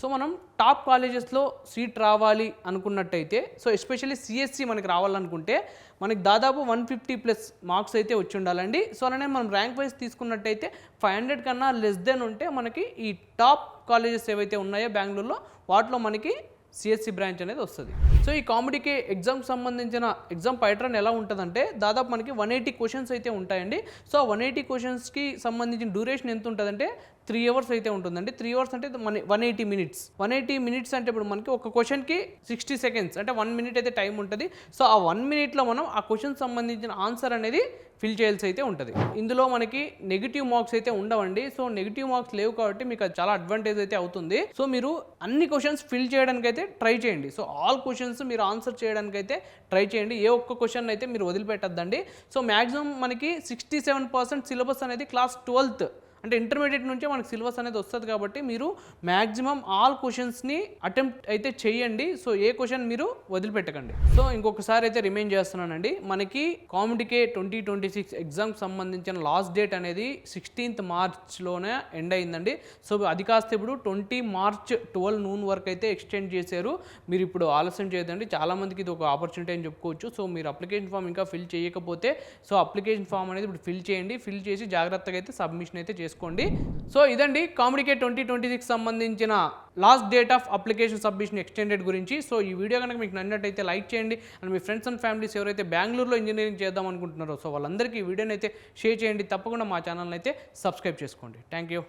So మనం top కాలేజెస్లో seat రావాలి అనుకున్నట్టయితే, సో ఎస్పెషల్లీ సిఎస్సి మనకి రావాలనుకుంటే మనకి దాదాపు 150+ మార్క్స్ అయితే వచ్చి ఉండాలండి. సో అలానే మనం ర్యాంక్ వైజ్ తీసుకున్నట్టయితే 500 కన్నా లెస్ దెన్ ఉంటే మనకి ఈ టాప్ కాలేజెస్ ఏవైతే ఉన్నాయో బెంగళూరులో వాటిలో మనకి సిఎస్సి బ్రాంచ్ అనేది వస్తుంది. సో ఈ కాంపిటీటివ్ ఎగ్జామ్కి సంబంధించిన ఎగ్జామ్ ప్యాటర్న్ ఎలా ఉంటుందంటే దాదాపు మనకి 180 క్వశ్చన్స్ అయితే ఉంటాయండి. సో 180 క్వశ్చన్స్కి సంబంధించిన డ్యూరేషన్ ఎంత ఉంటుందంటే 3 అవర్స్ అయితే ఉంటుందండి. 3 అవర్స్ అంటే 180 మినిట్స్. 180 మినిట్స్ అంటే ఇప్పుడు మనకి ఒక క్వశ్చన్కి 60 సెకండ్స్ అంటే 1 మినిట్ అయితే టైం ఉంటుంది. సో ఆ 1 మినిట్లో మనం ఆ క్వశ్చన్ సంబంధించిన ఆన్సర్ అనేది ఫిల్ చేయాల్సి అయితే ఉంటుంది. ఇందులో మనకి నెగిటివ్ మార్క్స్ అయితే ఉండవండి. సో నెగిటివ్ మార్క్స్ లేవు కాబట్టి మీకు అది చాలా అడ్వాంటేజ్ అయితే అవుతుంది. సో మీరు అన్ని క్వశ్చన్స్ ఫిల్ చేయడానికి అయితే ట్రై చేయండి. సో ఆల్ క్వశ్చన్స్ మీరు ఆన్సర్ చేయడానికి అయితే ట్రై చేయండి. ఏ ఒక్క క్వశ్చన్ అయితే మీరు వదిలిపెట్టద్దండి. సో మ్యాక్సిమం మనకి 67% సిలబస్ అనేది క్లాస్ 12th అంటే ఇంటర్మీడియట్ నుంచే మనకి సిలబస్ అనేది వస్తుంది కాబట్టి మీరు మ్యాక్సిమం ఆల్ క్వశ్చన్స్ని అటెంప్ట్ అయితే చేయండి. సో ఏ క్వశ్చన్ మీరు వదిలిపెట్టకండి. సో ఇంకొకసారి అయితే రిమైండ్ చేస్తున్నానండి, మనకి కాంపిటీటివ్ 2026 ఎగ్జామ్కి సంబంధించిన లాస్ట్ డేట్ అనేది 16th మార్చ్లోనే ఎండ్ అయిందండి. సో అది కాస్త ఇప్పుడు 20 మార్చ్ 12 noon వరకు అయితే ఎక్స్టెండ్ చేశారు. మీరు ఇప్పుడు ఆలస్యం చేయదండి, చాలామందికి ఇది ఒక ఆపర్చునిటీ అని చెప్పుకోవచ్చు. సో మీరు అప్లికేషన్ ఫామ్ ఇంకా ఫిల్ చేయకపోతే సో అప్లికేషన్ ఫామ్ అనేది ఇప్పుడు ఫిల్ చేయండి. ఫిల్ చేసి జాగ్రత్తగా అయితే సబ్మిషన్ అయితే చేసుకోండి. సో ఇదండి కాంపిటీటివ్ 2026 సంబంధించిన last date of application submission extended గురించి. సో ఈ వీడియో కనుక మీకు నచ్చినట్టయితే లైక్ చేయండి. And me friends and families ఎవరైతే బెంగళూరులో ఇంజనీరింగ్ చేద్దాం అనుకుంటున్నారో సో వాళ్ళందరికీ ఈ వీడియోని అయితే షేర్ చేయండి. తప్పకుండా మా ఛానల్ని అయితే సబ్స్క్రైబ్ చేసుకోండి. Thank you.